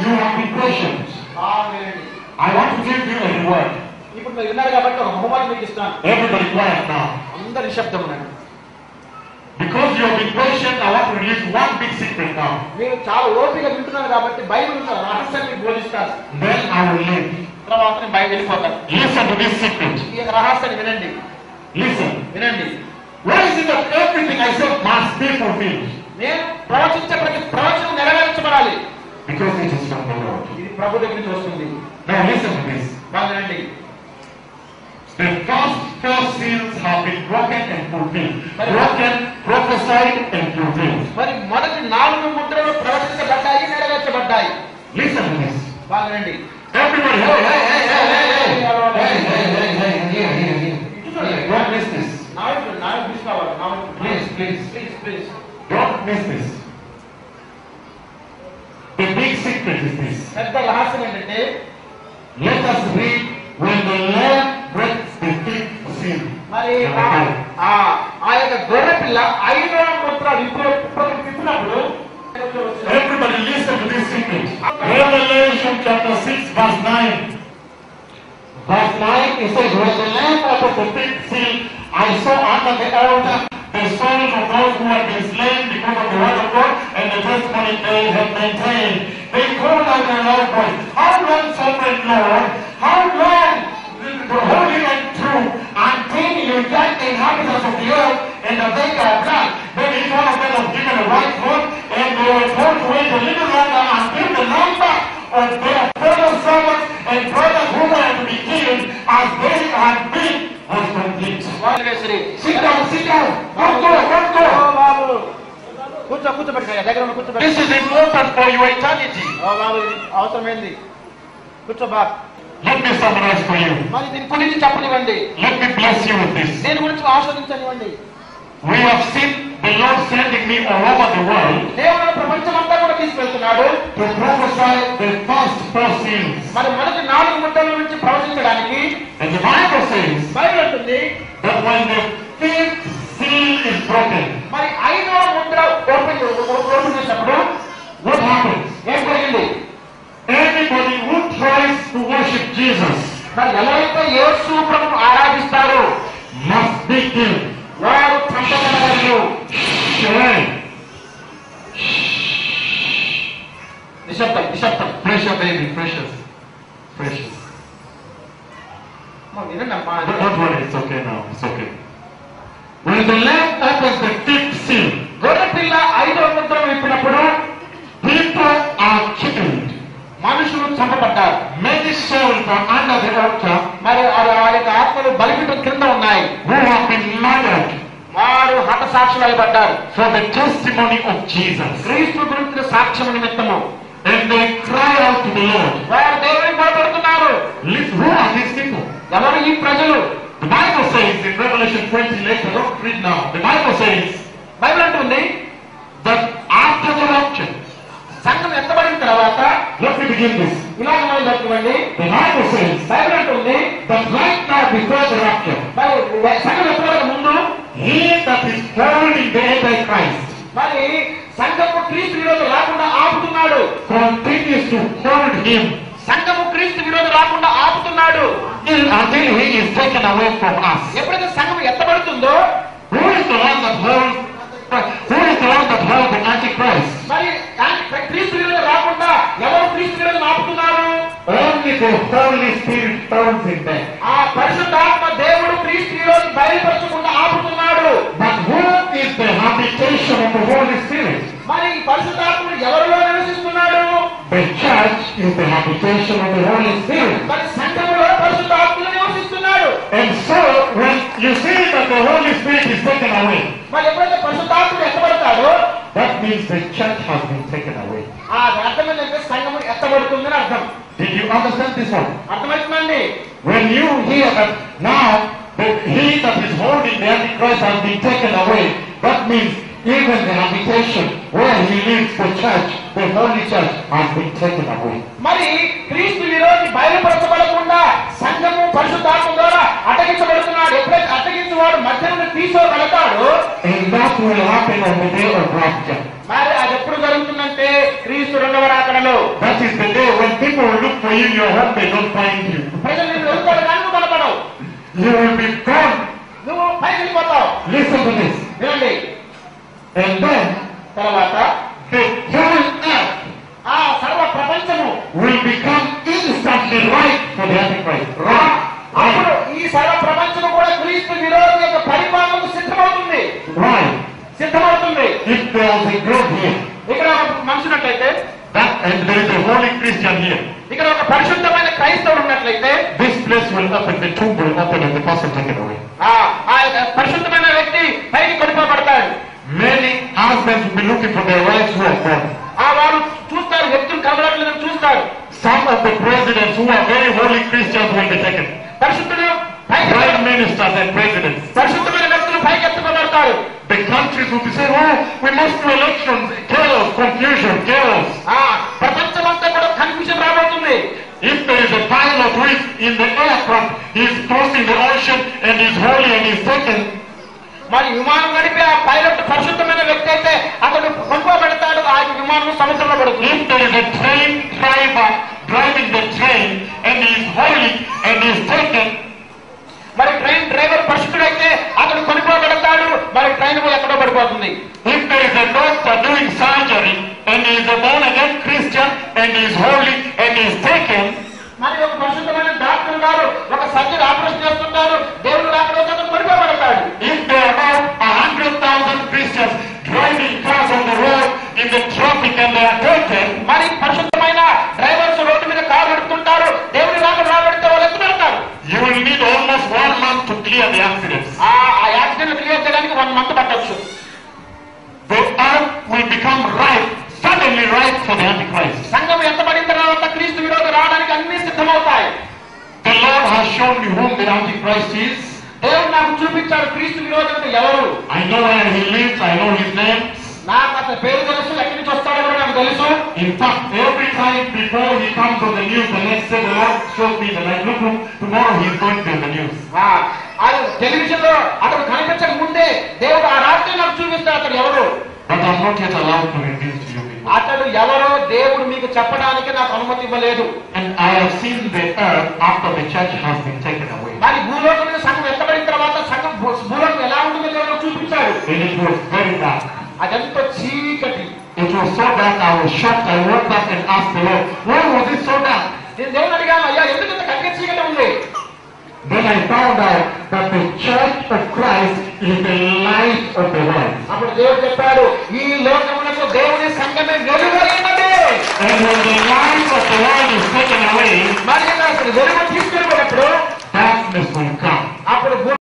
you have been patient, I want to give you a reward. ఇప్పుడు మీరు విన్నారు కాబట్టి ఒక బహుమానం మీకు ఇస్తాను. Everybody quiet now. అందరూ నిశ్శబ్దం ఉండండి. Because you have been patient, I want to release one big secret now. మీరు చాలా ఓపిక వింటున్నారు కాబట్టి బైబిల్ ఉన్న రహస్యాన్ని మీకు బోధిస్తాను. Then I will leave. తర్వాత నేను బయట వెళ్ళిపోతాను. Listen to this secret. ఈ రహస్యాన్ని వినండి. Listen. వినండి. Why is it that everything I said must be fulfilled? నేను ప్రవచించే ప్రతి ప్రవచనం నెరవేర్చబడాలి. Because it is from the Lord. ఇది ప్రభు దగ్గర నుంచి వస్తుంది. Now listen to this. బాగా వినండి. The first four seals have been broken and fulfilled. Broken, prophesied and fulfilled. మరి మొదటి 4 ముద్రలు ప్రవచించబడ్డాయి, నెరవేర్చబడ్డాయి. Listen to this. బాగా వినండి. Everybody, hey. Don't miss this. నాలుగు తీసుకోవాలి. Please. Don't miss this. The big secret is this. పెద్ద రహస్యం ఏంటంటే, Let us read when the Lamb breaks the fifth seal. మరి ఆ యొక్క గొర్రె పిల్ల 5వ Mudra విప్పినప్పుడు Everybody listen to this secret. Revelation chapter 6 verse 9. Verse 9 it says, when the Lamb opened the fifth seal, I saw under the altar the souls of those who had been slain because of the word of God and the testimony they had maintained. They called out in a loud voice, how long, sovereign Lord, how long, the holy and true, until you judge the inhabitants of the earth and avenge our blood? Then each one of them was given a white robe, and they were told to wait a little longer until the number of their fellow servants and brothers who were to be killed as they had been was complete. Sit down. Don't go. కూర్చోబెట్టి దగ్గర కూర్చోబెట్టి. This is important for your eternity. అవసరమైంది. కూర్చోబా. Let me summarize for you. మరి దీని గురించి చెప్పనివ్వండి. Let me bless you with this. దీని గురించి ఆస్వాదించనివ్వండి. We have seen the Lord sending me all over the world దేవుడు ప్రపంచమంతా కూడా తీసుకెళ్తున్నాడు to prophesy the first four seals. మరి మొదటి 4 ముద్రల నుంచి ప్రవచించడానికి. And the Bible says Bible అంటుంది that when the fifth seal is broken, మరి 5వ ముద్ర ఓపెన్ చేసినప్పుడు what happens? ఏం జరిగింది? Anybody who tries to worship Jesus మరి ఎవరైతే యేసు ప్రభువును ఆరాధిస్తారో must be killed. వారు చంపబడతారు. నిశ్శబ్దం. Precious baby, precious. వినండమ్మా. Don't worry, it's okay now. It's okay. When the Lamb opens the fifth seal, గొర్రె పిల్ల 5వ ముద్ర విప్పినప్పుడు people are killed. మనుషులు చంపబడ్డారు. Many souls are under the altar మరి ఆ యొక్క ఆత్మలు బలిపీఠం కింద ఉన్నాయి. who have been murdered వారు హతసాక్షులు అయిపడ్డారు for the testimony of Jesus. క్రీస్తు గురించిన సాక్ష్యం నిమిత్తము. And they cry out to the Lord. వారు దేవుని భయపడుతున్నారు. Who are these people? ఎవరు ఈ ప్రజలు? The Bible says in Revelation 20, later, don't read now. The Bible says Bible అంటుంది that after the rapture, సంఘం ఎత్తబడిన తర్వాత let me begin this. ఇలాగ మనం చెప్పుకోండి. The Bible says బైబిల్ అంటుంది that right now before the rapture, సంఘం ఎత్తబడక ముందు he that is called in the Antichrist మరి సంఘము క్రీస్తు విరోధం రాకుండా ఆపుతున్నాడు. continues to hold him సంఘము క్రీస్తు విరోధం రాకుండా ఆపుతున్నాడు until he is taken away from us. ఎప్పుడైతే సంఘం ఎత్తబడుతుందో Who is the one that holds the Antichrist? మరి క్రీస్తు విరోధం రాకుండా ఎవరు క్రీస్తు విరోధం ఆపుతున్నారు? Only the Holy Spirit holds him back. ఆ పరిశుద్ధాత్మ దేవుడు క్రీస్తు విరోధం బయలుపరచకుండా ఆపుతున్నాడు. But who is the habitation of the Holy Spirit? మరి ఈ పరిశుద్ధాత్ముడు ఎవరిలో నివసిస్తున్నాడు? The church is the habitation of the Holy Spirit. మరి సంఘములో పరిశుద్ధాత్ముడు నివసిస్తున్నాడు. And so when you see that the Holy Spirit is taken away, మరి ఎప్పుడైతే పరిశుద్ధాత్ముడు ఎత్తబడతాడో that means the church has been taken away. ఆ అర్థం ఏంటంటే సంఘము ఎత్తబడుతుందని అర్థం. Did you understand this one? అర్థమవుతుందండి? When you hear that now he that is holding the Antichrist has been taken away, that means even the habitation where he lives, the church, the Holy Church, has been taken away. మరి క్రీస్తు విరోధి బయలుపరచబడకుండా సంఘము పరిశుద్ధాత్మ ద్వారా అటగించబడుతున్నాడు. ఎప్పుడైతే అటగించేవాడు మధ్య నుండి తీసుకోగలుగుతాడో And that will happen on the day of rapture. మరి అది ఎప్పుడు జరుగుతుందంటే క్రీస్తు రెండవ రాకడలో. That is the day when people will look for you in your home, they don't find you. ప్రజలు నిన్ను వెళ్తాడు కానీ నువ్వు కనపడవు. You will be gone. నువ్వు పైకి వెళ్ళిపోతావు. Listen to this. వినండి. And then తర్వాత the whole earth ఆ సర్వ ప్రపంచము will become instantly right for the Antichrist. Right. అప్పుడు ఈ సర్వ ప్రపంచం కూడా క్రీస్తు విరోధి యొక్క పరిపాలనకు సిద్ధమవుతుంది. Right. సిద్ధమవుతుంది. If there is a group here, ఇక్కడ ఒక మనుషున్నట్లయితే, and there is a holy Christian here, ఇక్కడ ఒక పరిశుద్ధమైన క్రైస్తవుడు ఉన్నట్లయితే, this place will open, the tomb will open and the person taken away. ఆ పరిశుద్ధమైన వ్యక్తి పైకి కొనిపోబడతాడు. Many husbands will be looking for their wives who are gone. వారు చూస్తారు, వ్యక్తులు కనబడట్లేదని చూస్తారు. Some of the presidents who are very holy Christians will be taken. పరిశుద్ధులు Prime ministers and presidents. పరిశుద్ధమైన వ్యక్తులు పైకి ఎత్తుకోబడతారు. The countries will be saying, oh, we must do elections, chaos, confusion, chaos. ప్రపంచమంతా కూడా కన్ఫ్యూజన్ రాబోతుంది. If there is a pilot who is in the aircraft, he is crossing the ocean and is holy and is taken. మరి విమానం నడిపే ఆ pilot పరిశుద్ధమైన వ్యక్తి అయితే అతడు కొనుక్కోబెడతాడు, ఆ విమానం సముద్రంలో పడుతుంది. If there is a train driver driving the train and he is holy and he is taken, మరి ట్రైన్ డ్రైవర్ పరిశుద్ధుడైతే అతడు కొనుక్కోబెడతాడు, మరి ట్రైన్ ఎక్కడో పడిపోతుంది. if there is a doctor doing surgery and he is a born again Christian and he is holy and he is taken, మరి ఒక పరిశుద్ధమైన doctor గారు ఒక సర్జరీ ఆపరేషన్ చేస్తుంటారు, దేవుడు అక్కడ అతను కొనుక్కోబెడతాడు. if there are about 100,000 Christians driving cars on the road in the traffic and they are taken, మరి పరిశుద్ధమైన డ్రైవర్స్ రోడ్డు మీద కారు నడుపుతుంటారు, దేవుడి రాబడితే వాళ్ళు ఎత్తుకెళ్తారు. you will need almost 1 month to clear the accidents. ఆ యాక్సిడెంట్ క్లియర్ చేయడానికి 1 month పట్టొచ్చు. The earth will become ripe, suddenly ripe for the Antichrist. సంఘం ఎంతబడిన తర్వాత క్రీస్తు విరోధి రావడానికి అన్ని సిద్ధమవుతాయి. The Lord has shown me whom the Antichrist is. దేవుడు నాకు చూపించాడు క్రీస్తు విరోధి అంటే ఎవరు. I know where he lives, I know his name. నాకు అతని పేరు తెలుసు, ఎక్కడి నుంచి వస్తాడో కూడా నాకు తెలుసు. In fact, every time before he comes on the news, the next day the Lord shows me that look, tomorrow he is going to be on the news. Television లో అతడు కనిపించక ముందే దేవుడు ఆ రాత్రి నాకు చూపిస్తాడు అతడు ఎవరు. But I'm not yet allowed to reveal to you people. అతడు ఎవరో దేవుడు మీకు చెప్పడానికి నాకు అనుమతి ఇవ్వలేదు. And I have seen the earth after the church has been taken away. మరి భూలోకం మీద సంఘం ఎత్తబడిన తర్వాత సంఘం భూలోకం ఎలా ఉంటుందో దేవుడు చూపించాడు. And it was very dark. అదంతా చీకటి. It was so dark, I was shocked. I woke up and asked the Lord, why was it so dark? నేను దేవుడు అడిగాను, అయ్యా ఎందుకు ఇంత కట్టే చీకటి ఉంది. Then I found out that the church of Christ is the light of the world. అప్పుడు దేవుడు చెప్పాడు, ఈ లోకమునకు దేవుని సంఘమే వెలుగైనది. And when the light of the world is taken away, మరి అసలు వెలుగు తీసుకెళ్ళినప్పుడు darkness will come.